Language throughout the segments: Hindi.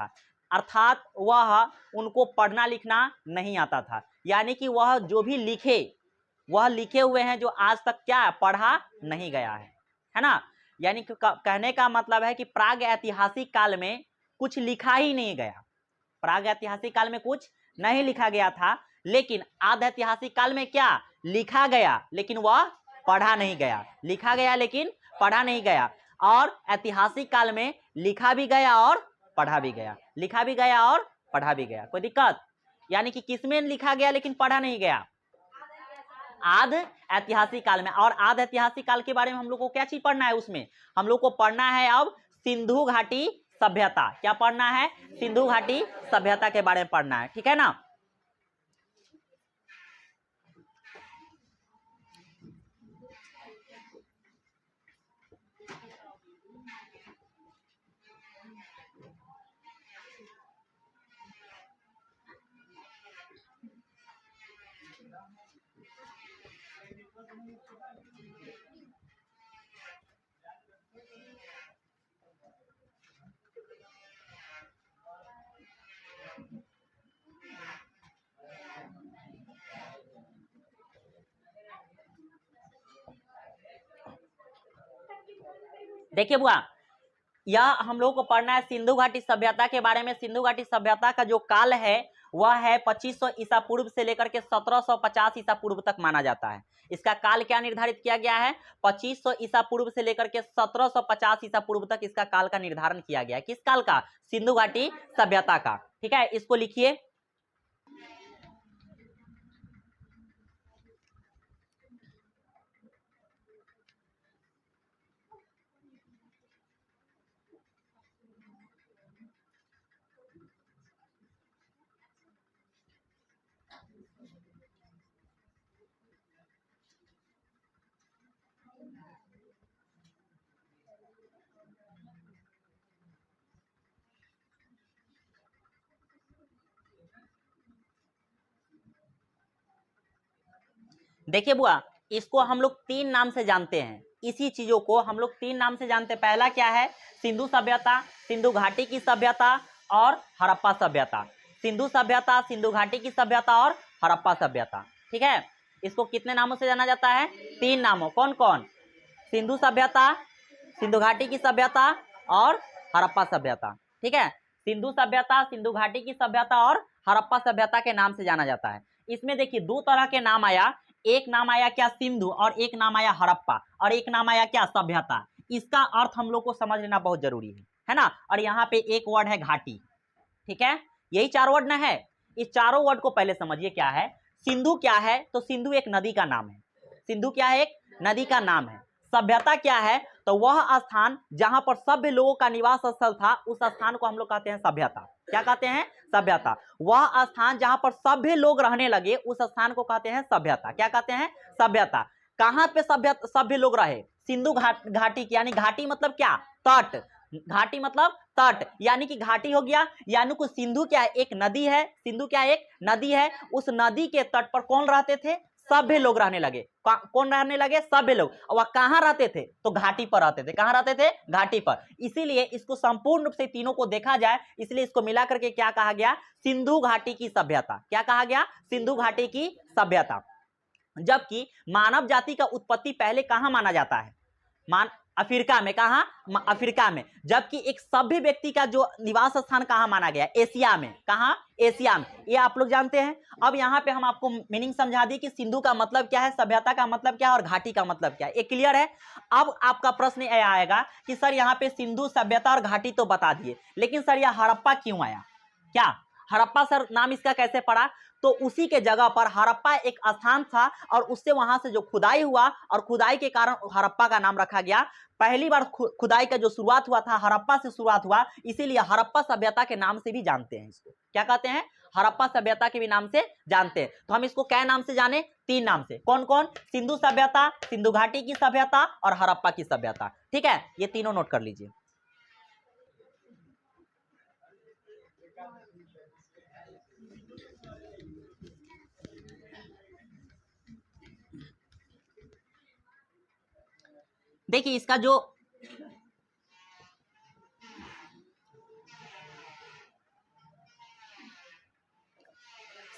था, अर्थात वह उनको पढ़ना लिखना नहीं आता था, यानी कि वह जो भी लिखे वह लिखे हुए हैं जो आज तक क्या पढ़ा नहीं गया है ना। यानी कि कहने का मतलब है कि प्राग ऐतिहासिक काल में कुछ लिखा ही नहीं गया, प्राग ऐतिहासिक काल में कुछ नहीं लिखा गया था, लेकिन आद्य ऐतिहासिक काल में क्या लिखा गया लेकिन वह पढ़ा नहीं गया, लिखा गया लेकिन पढ़ा नहीं गया, और ऐतिहासिक काल में लिखा भी गया और पढ़ा भी गया, लिखा भी गया और पढ़ा भी गया। कोई दिक्कत? यानी कि किसमें लिखा गया लेकिन पढ़ा नहीं गया? आद्य ऐतिहासिक काल में। और आद्य ऐतिहासिक काल के बारे में हम लोग को क्या चीज पढ़ना है? उसमें हम लोग को पढ़ना है अब सिंधु घाटी सभ्यता। क्या पढ़ना है? सिंधु घाटी सभ्यता के बारे में पढ़ना है, ठीक है ना। देखिए बुआ, यह हम लोग को पढ़ना है सिंधु घाटी सभ्यता के बारे में। सिंधु घाटी सभ्यता का जो काल है वह है 2500 ईसा पूर्व से लेकर के 1750 ईसा पूर्व तक माना जाता है। इसका काल क्या निर्धारित किया गया है? 2500 ईसा पूर्व से लेकर के 1750 ईसा पूर्व तक इसका काल का निर्धारण किया गया है। किस काल का? सिंधु घाटी सभ्यता का, ठीक है। इसको लिखिए। देखिए बुआ, इसको हम लोग तीन नाम से जानते हैं, इसी चीजों को हम लोग तीन नाम से जानते हैं। पहला क्या है? सिंधु सभ्यता, सिंधु घाटी की सभ्यता और हड़प्पा सभ्यता। सिंधु सभ्यता, सिंधु घाटी की सभ्यता और हड़प्पा सभ्यता, ठीक है। इसको कितने नामों से जाना जाता है? तीन नामों। कौन कौन? सिंधु सभ्यता, सिंधु घाटी की सभ्यता और हड़प्पा सभ्यता, ठीक है। सिंधु सभ्यता, सिंधु घाटी की सभ्यता और हड़प्पा सभ्यता के नाम से जाना जाता है। इसमें देखिए दो तरह के नाम आया, एक नाम आया क्या? सिंधु, और एक नाम आया हड़प्पा, और एक नाम आया क्या? सभ्यता। इसका अर्थ हम लोग को समझ लेना बहुत जरूरी है ना। और यहाँ पे एक वर्ड है घाटी, ठीक है। यही चार वर्ड ना है? इस चारों वर्ड को पहले समझिए क्या है। सिंधु क्या है? तो सिंधु एक नदी का नाम है। सिंधु क्या है? एक नदी का नाम है। सभ्यता क्या है? तो वह स्थान जहां पर सभ्य लोगों का निवास स्थल था, उस स्थान को हम लोग कहते हैं सभ्यता। क्या कहते हैं? सभ्यता। वह स्थान जहां पर सभ्य लोग रहने लगे, उस स्थान को कहते हैं सभ्यता। क्या कहते हैं? सभ्यता। कहां पे सभ्य लोग रहे? सिंधु घाटी की, यानी घाटी मतलब क्या? तट। घाटी मतलब तट, यानी कि घाटी हो गया, यानी कि सिंधु क्या है? एक नदी है। सिंधु क्या है? एक नदी है। उस नदी के तट पर कौन रहते थे? सभ्य लोग रहने लगे। कौन रहने लगे? सभ्य लोग। और वह कहां रहते थे? तो घाटी पर रहते थे। कहां रहते थे? घाटी पर। इसीलिए इसको संपूर्ण रूप से तीनों को देखा जाए, इसलिए इसको मिला करके क्या कहा गया? सिंधु घाटी की सभ्यता। क्या कहा गया? सिंधु घाटी की सभ्यता। जबकि मानव जाति का उत्पत्ति पहले कहां माना जाता है? अफ्रीका में। कहां? अफ्रीका में। जबकि एक सभ्य व्यक्ति का जो निवास स्थान कहां माना गया? एशिया में। कहां? एशिया में। ये आप लोग जानते हैं। अब यहां पे हम आपको मीनिंग समझा दी कि सिंधु का मतलब क्या है, सभ्यता का मतलब क्या है और घाटी का मतलब क्या है। ये क्लियर है? अब आपका प्रश्न यह आएगा कि सर यहाँ पे सिंधु सभ्यता और घाटी तो बता दिए, लेकिन सर यह हड़प्पा क्यों आया? क्या हड़प्पा सर नाम इसका कैसे पड़ा? तो उसी के जगह पर हड़प्पा एक स्थान था, और उससे वहां से जो खुदाई हुआ, और खुदाई के कारण हड़प्पा का नाम रखा गया। पहली बार खुदाई का जो शुरुआत हुआ था हड़प्पा से शुरुआत हुआ, इसीलिए हड़प्पा सभ्यता के नाम से भी जानते हैं इसको। क्या कहते हैं? हड़प्पा सभ्यता के भी नाम से जानते हैं। तो हम इसको क्या नाम से जाने? तीन नाम से। कौन कौन? सिंधु सभ्यता, सिंधु घाटी की सभ्यता और हड़प्पा की सभ्यता, ठीक है। ये तीनों नोट कर लीजिए। देखिए इसका जो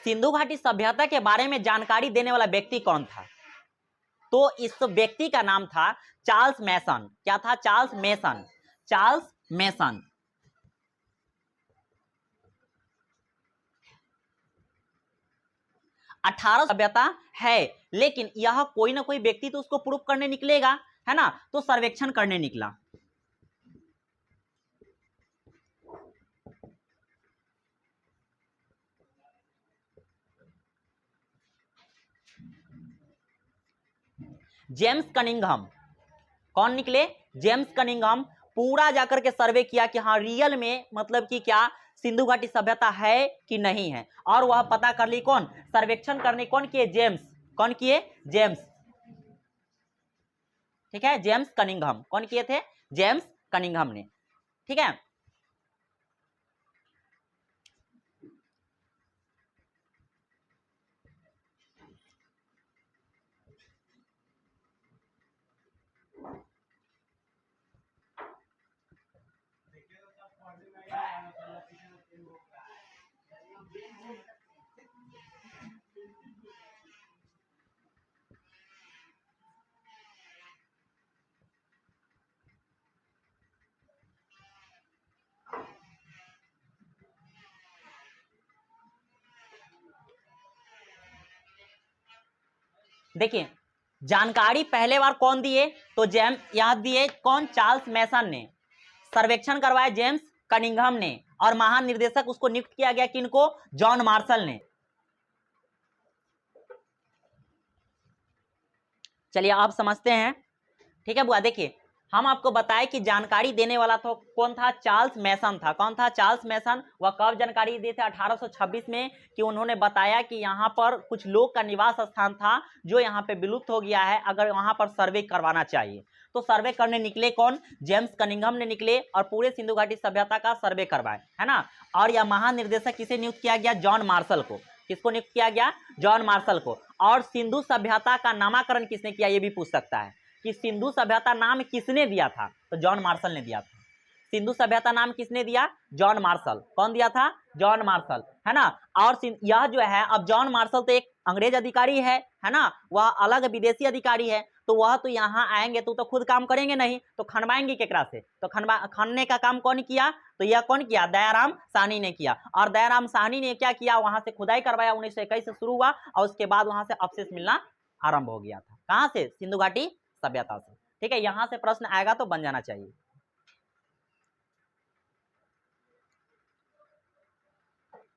सिंधु घाटी सभ्यता के बारे में जानकारी देने वाला व्यक्ति कौन था? तो इस व्यक्ति का नाम था चार्ल्स मैसन। क्या था? चार्ल्स मैसन। चार्ल्स मैसन। 18 सभ्यता है, लेकिन यह कोई ना कोई व्यक्ति तो उसको प्रूफ करने निकलेगा, है ना? तो सर्वेक्षण करने निकला। James Cunningham. कौन निकले? James Cunningham. पूरा जाकर के सर्वे किया कि हाँ रियल में मतलब कि क्या सिंधु घाटी सभ्यता है कि नहीं है, और वह पता कर ली। कौन? सर्वेक्षण करने कौन किए? जेम्स। कौन किए? जेम्स। ठीक है, जेम्स कनिंघम। कौन किए थे? जेम्स कनिंघम ने। ठीक है, देखिए जानकारी पहले बार कौन दिए? तो जेम्स याद दिए। कौन? चार्ल्स मैसन ने। सर्वेक्षण करवाया जेम्स कनिंघम ने, और महानिर्देशक उसको नियुक्त किया गया किनको? जॉन मार्शल ने। चलिए आप समझते हैं। ठीक है बुआ, देखिए हम आपको बताएं कि जानकारी देने वाला तो कौन था? चार्ल्स मैसन था। कौन था? चार्ल्स मैसन। वह कब जानकारी दिए थे? 1826 में, कि उन्होंने बताया कि यहाँ पर कुछ लोग का निवास स्थान था जो यहाँ पे विलुप्त हो गया है, अगर वहाँ पर सर्वे करवाना चाहिए। तो सर्वे करने निकले कौन? जेम्स कनिंघम ने निकले, और पूरे सिंधु घाटी सभ्यता का सर्वे करवाए, है ना? और यह महानिर्देशक किसे नियुक्त किया गया? जॉन मार्शल को। किसको नियुक्त किया गया? जॉन मार्शल को। और सिंधु सभ्यता का नामकरण किसने किया? ये भी पूछ सकता है कि सिंधु सभ्यता नाम किसने दिया था? तो जॉन मार्शल ने दिया था। सिंधु सभ्यता नाम किसने दिया? John Marshall. कौन दिया था? जॉन मार्शल, है ना? और यह जो है, अब जॉन मार्शल तो एक अंग्रेज अधिकारी है ना? वह अलग विदेशी अधिकारी है, तो वह तो यहाँ आएंगे तो खुद काम करेंगे नहीं, तो खनवाएंगे केकरा से? तो खनने का काम कौन किया? तो यह कौन किया? दयाराम साहनी ने किया। और दयाराम साहनी ने क्या किया? वहां से खुदाई करवाया। 1921 से शुरू हुआ, और उसके बाद वहां से अवशेष मिलना आरंभ हो गया था। कहां से? सिंधु घाटी सभ्यता से। ठीक है, यहां से प्रश्न आएगा तो बन जाना चाहिए।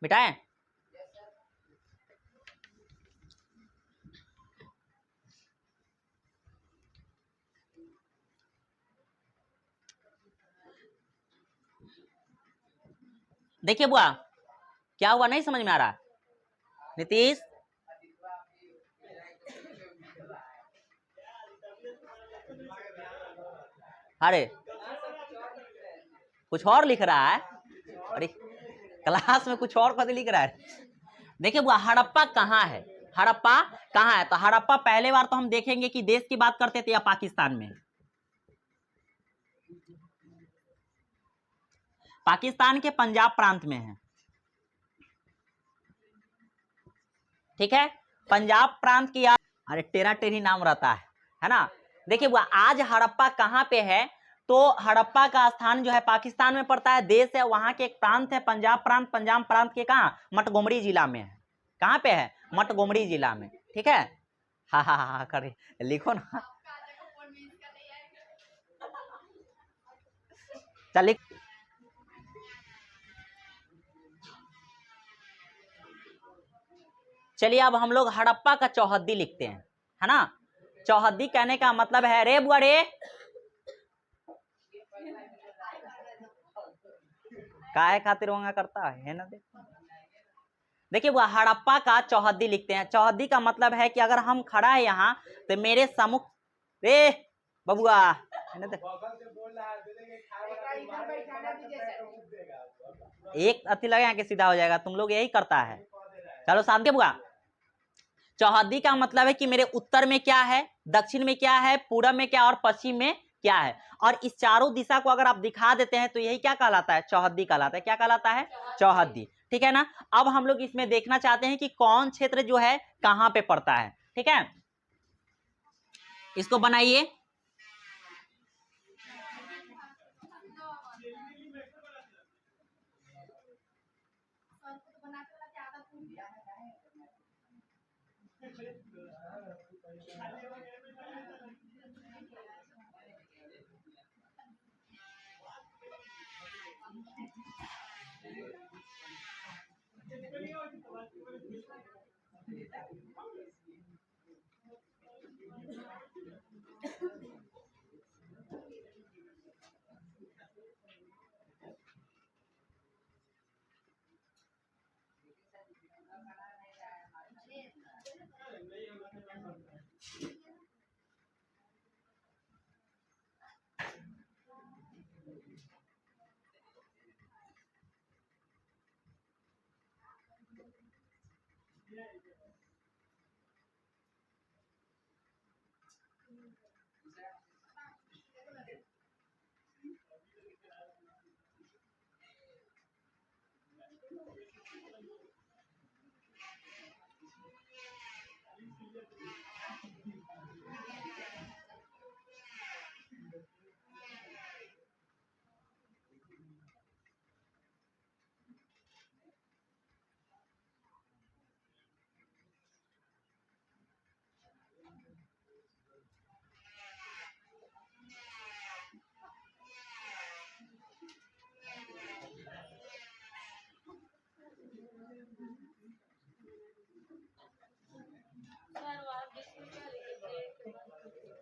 मिटाएं? देखिए बुआ, क्या हुआ? नहीं समझ में आ रहा? नीतीश, अरे कुछ और लिख रहा है। अरे क्लास में कुछ और कभी लिख रहा है। देखिए बुआ, हड़प्पा कहाँ है? हड़प्पा कहाँ है? तो हड़प्पा पहले बार तो हम देखेंगे कि देश की बात करते थे या पाकिस्तान में? पाकिस्तान के पंजाब प्रांत में है। ठीक है, पंजाब प्रांत की। अरे टेरा टेरी नाम रहता है ना? देखिए बुआ, आज हड़प्पा कहाँ पे है? तो हड़प्पा का स्थान जो है पाकिस्तान में पड़ता है। देश है, वहां के एक प्रांत है पंजाब प्रांत। पंजाब प्रांत के कहाँ? मटगोमरी जिला में है। कहाँ पे है? मटगोमरी जिला में। ठीक है, हाँ हाँ हाँ करे, लिखो ना। चलिए चलिए, अब हम लोग हड़प्पा का चौहद्दी लिखते हैं, है ना? चौहद्दी कहने का मतलब है, रे बुआ रे, काहे खातिर वंगा करता है ना? देखिए वो हड़प्पा का चौहद्दी लिखते हैं। चौहद्दी का मतलब है कि अगर हम खड़ा है यहाँ तो मेरे सम्मुख, रे बबुआ, है ना? एक अति लगे कि सीधा हो जाएगा, तुम लोग यही करता है। चलो शांति बुआ। चौहद्दी का मतलब है कि मेरे उत्तर में क्या है, दक्षिण में क्या है, पूरब में क्या और पश्चिम में क्या है। और इस चारों दिशा को अगर आप दिखा देते हैं तो यही क्या कहलाता है, चौहद्दी कहलाता है। क्या कहलाता है, चौहद्दी। ठीक है ना। अब हम लोग इसमें देखना चाहते हैं कि कौन क्षेत्र जो है कहां पे पड़ता है। ठीक है, इसको बनाइए।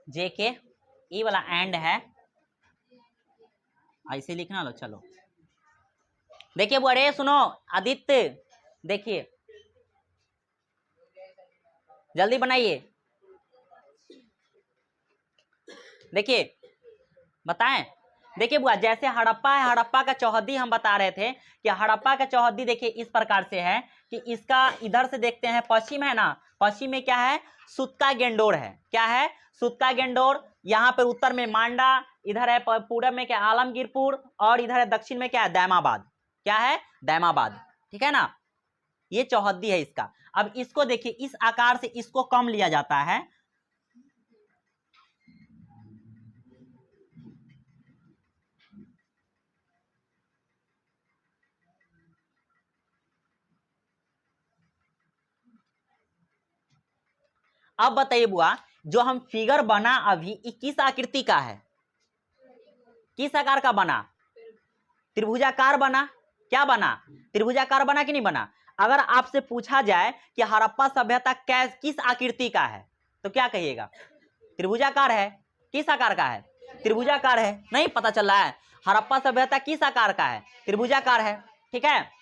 जे के ई वाला एंड है, ऐसे लिखना लो। चलो देखिए बड़े सुनो आदित्य, देखिए जल्दी बनाइए। देखिए बताएं। देखिए बुआ, जैसे हड़प्पा है, हड़प्पा का चौहद्दी हम बता रहे थे कि हड़प्पा का चौहद्दी देखिए इस प्रकार से है कि इसका इधर से देखते हैं, पश्चिम है ना, पश्चिम में क्या है, सुत्का गेंडोर है। क्या है, सुत्का गेंडोर। यहाँ पर उत्तर में मांडा, इधर है पूरब में क्या, आलमगीरपुर, और इधर है दक्षिण में क्या है, दैमाबाद। क्या है, दैमाबाद। ठीक है ना, ये चौहद्दी है इसका। अब इसको देखिए, इस आकार से इसको कम लिया जाता है। अब बताइए बुआ, जो हम फिगर बना अभी, किस आकृति का है, किस आकार का बना, त्रिभुजाकार बना। क्या बना, त्रिभुजाकार बना कि नहीं बना। अगर आपसे पूछा जाए कि हड़प्पा सभ्यता किस आकृति का है तो क्या कहिएगा, त्रिभुजाकार है। किस आकार का है, त्रिभुजाकार है। नहीं पता चल रहा है, हड़प्पा सभ्यता किस आकार का है, त्रिभुजाकार है। ठीक है,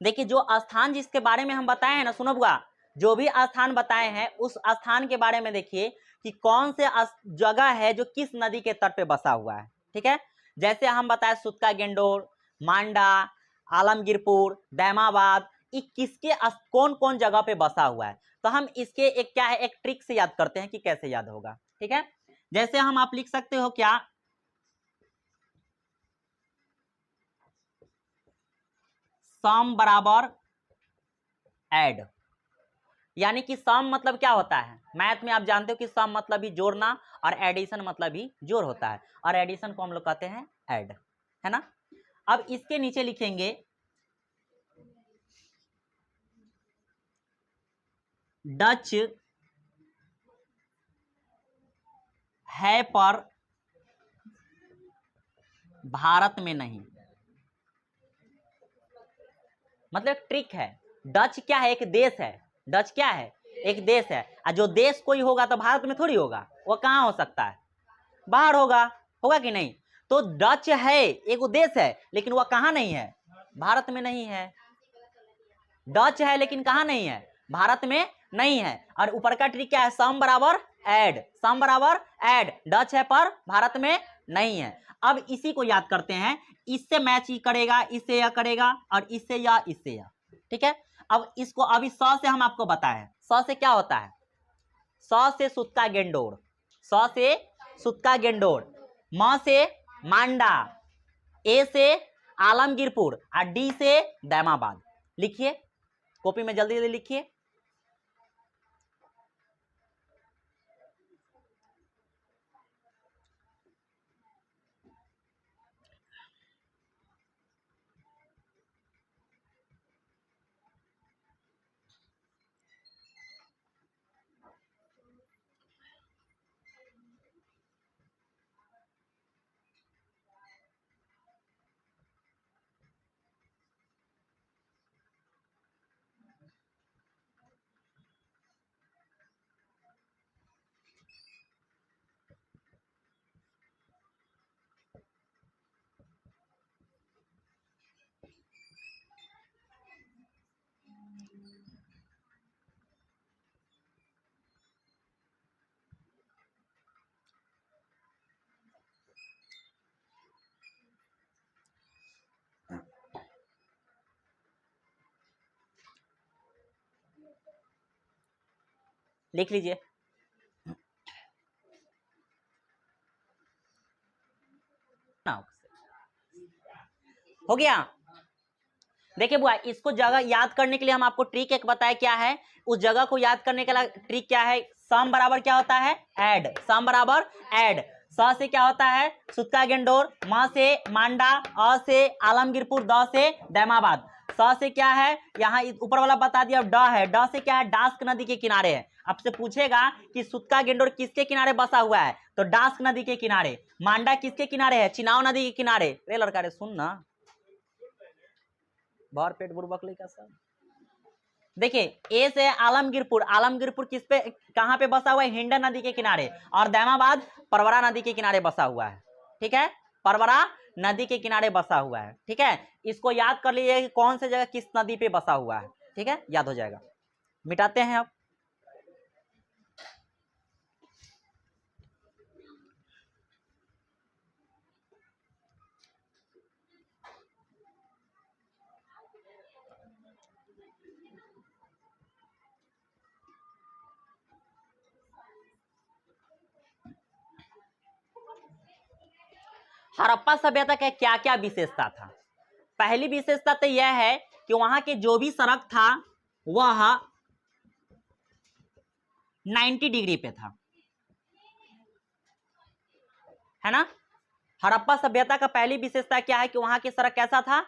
देखिए जो स्थान जिसके बारे में हम बताए हैं ना, सुनो बुआ, जो भी स्थान बताए हैं उस स्थान के बारे में देखिए कि कौन से जगह है जो किस नदी के तट पे बसा हुआ है। ठीक है, जैसे हम बताए सुत्का गेंडोर, मांडा, आलमगीरपुर, दैमाबाद, ये किसके कौन कौन जगह पे बसा हुआ है। तो हम इसके एक क्या है, एक ट्रिक से याद करते हैं कि कैसे याद होगा। ठीक है, जैसे हम आप लिख सकते हो क्या, सम बराबर ऐड। यानी कि सम मतलब क्या होता है, मैथ में आप जानते हो कि सम मतलब ही जोड़ना और एडिशन मतलब ही जोड़ होता है, और एडिशन को हम लोग कहते हैं ऐड, है ना। अब इसके नीचे लिखेंगे डच है पर भारत में नहीं। मतलब ट्रिक है, डच क्या है, एक देश है। डच क्या है, एक देश है। और जो देश कोई होगा तो भारत में थोड़ी होगा, वो कहाँ हो सकता है, बाहर होगा। होगा कि नहीं। तो डच है, एक देश है, लेकिन वह कहाँ नहीं है, भारत में नहीं है। डच है लेकिन कहाँ नहीं है, भारत में नहीं है। और ऊपर का ट्रिक क्या है, सम बराबर ऐड, सम बराबर ऐड। डच है पर भारत में नहीं है। अब इसी को याद करते हैं, इससे मैच ही करेगा, इससे यह करेगा, और इससे या इससे या, ठीक है। अब इसको अभी 100 से हम आपको बताएं, 100 से क्या होता है, 100 से सुत्ता गेंडोर, 100 से सुत्ता गेंडोर, म से मांडा, ए से आलमगीरपुर और डी से दैमाबाद। लिखिए कॉपी में, जल्दी जल्दी लिखिए। लिख लीजिए। हो गया। देखिए बुआ, इसको जगह याद करने के लिए हम आपको ट्रिक एक बताए, क्या है उस जगह को याद करने के लिए ट्रिक क्या है, सम बराबर क्या होता है, ऐड, सम बराबर ऐड। स से क्या होता है सुत्ता गेंडोर, म से मांडा, अ से आलमगीरपुर, द से दैमाबाद। स से क्या है, यहाँ ऊपर वाला बता दिया। ड है, ड से क्या है, डास्क नदी के किनारे है। आपसे पूछेगा कि सुत्ता गेंडोर किसके किनारे बसा हुआ है, तो डास्क नदी के किनारे। मांडा किसके किनारे है, चिनाव नदी के किनारे। रे लड़का रे सुन ना, बाहर पेट बुर्बक का सब। देखिए ए से आलमगीरपुर, आलमगीरपुर किस पे, कहां पे बसा हुआ है, हिंडन नदी के किनारे। और दैमाबाद परवरा नदी के किनारे बसा हुआ है, ठीक है, परवरा नदी के किनारे बसा हुआ है, ठीक है। इसको याद कर लीजिए कि कौन सी जगह किस नदी पे बसा हुआ है, ठीक है, याद हो जाएगा। मिटाते हैं अब। हड़प्पा सभ्यता का क्या क्या विशेषता था। पहली विशेषता तो यह है कि वहां के जो भी सड़क था वह 90 डिग्री पे था, है ना। हड़प्पा सभ्यता का पहली विशेषता क्या है कि वहां की सड़क कैसा था,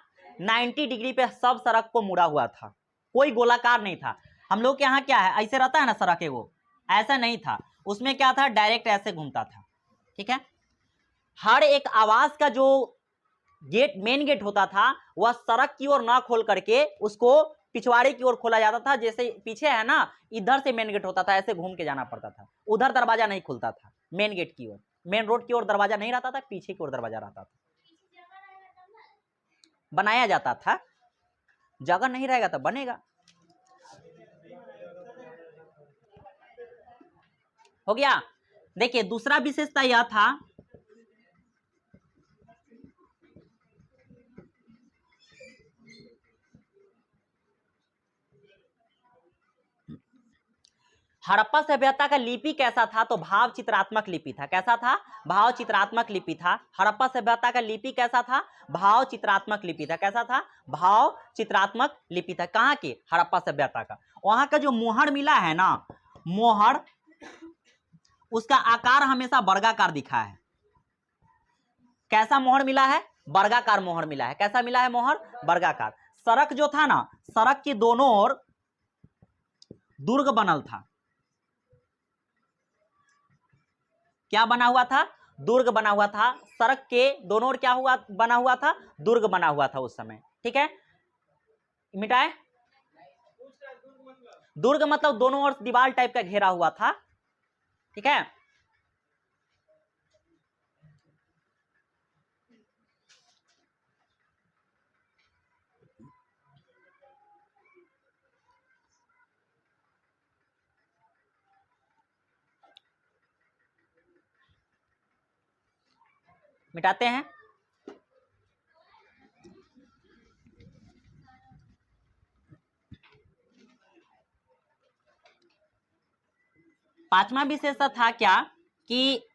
90 डिग्री पे सब सड़क को मुड़ा हुआ था, कोई गोलाकार नहीं था। हम लोग के यहाँ क्या है, ऐसे रहता है ना सड़क, है वो ऐसा नहीं था, उसमें क्या था, डायरेक्ट ऐसे घूमता था, ठीक है। हर एक आवास का जो गेट, मेन गेट होता था, वह सड़क की ओर ना खोल करके उसको पिछवाड़े की ओर खोला जाता था। जैसे पीछे है ना, इधर से मेन गेट होता था, ऐसे घूम के जाना पड़ता था, उधर दरवाजा नहीं खुलता था, मेन गेट की ओर, मेन रोड की ओर दरवाजा नहीं रहता था, पीछे की ओर दरवाजा रहता था, बनाया जाता था। जगह नहीं रहेगा तो बनेगा। हो गया। देखिए दूसरा विशेषता यह था, हड़प्पा सभ्यता का लिपि कैसा था, तो भाव चित्रात्मक लिपि था। कैसा था, भाव चित्रात्मक लिपि था। हड़प्पा सभ्यता का लिपि कैसा था, भाव चित्रात्मक लिपि था। कैसा था, भाव चित्रात्मक लिपि था। कहाँ की, हड़प्पा सभ्यता का। वहां का जो मोहर मिला है ना, मोहर, उसका आकार हमेशा वर्गाकार दिखा है। कैसा मोहर मिला है, वर्गाकार मोहर मिला है। कैसा मिला है मोहर, वर्गाकार। सड़क जो था ना, सड़क के दोनों ओर दुर्ग बनल था। क्या बना हुआ था, दुर्ग बना हुआ था। सड़क के दोनों ओर क्या हुआ, बना हुआ था, दुर्ग बना हुआ था उस समय, ठीक है। मिटाए, दुर्ग मतलब दोनों ओर दीवार टाइप का घेरा हुआ था, ठीक है। मिटाते हैं। पांचवा विशेषता था क्या कि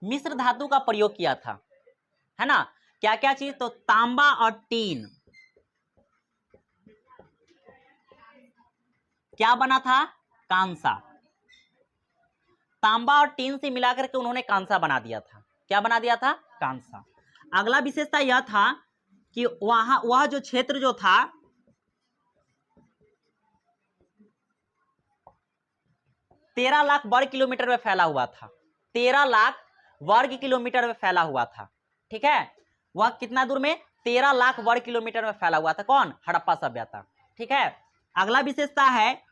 मिश्र धातु का प्रयोग किया था, है ना। क्या क्या चीज, तो तांबा और टीन। क्या बना था, कांसा। तांबा और टीन से मिलाकर के उन्होंने कांसा बना दिया था। क्या बना दिया था, कांसा। अगला विशेषता यह था कि वह जो क्षेत्र जो था 13 लाख वर्ग किलोमीटर में फैला हुआ था। 13 लाख वर्ग किलोमीटर में फैला हुआ था, ठीक है। वह कितना दूर में, 13 लाख वर्ग किलोमीटर में फैला हुआ था। कौन, हड़प्पा सभ्यता, ठीक है। अगला विशेषता है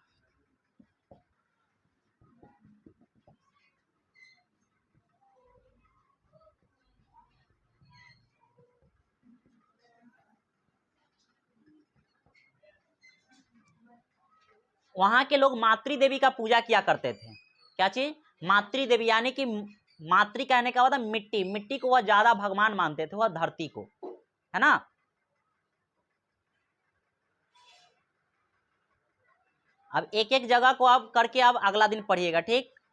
वहां के लोग मातृ देवी का पूजा किया करते थे। क्या चीज, मातृ देवी, यानी कि मातृ कहने का मतलब मिट्टी, मिट्टी को वह ज्यादा भगवान मानते थे, वह धरती को, है ना। अब एक एक जगह को आप करके आप अगला दिन पढ़िएगा, ठीक।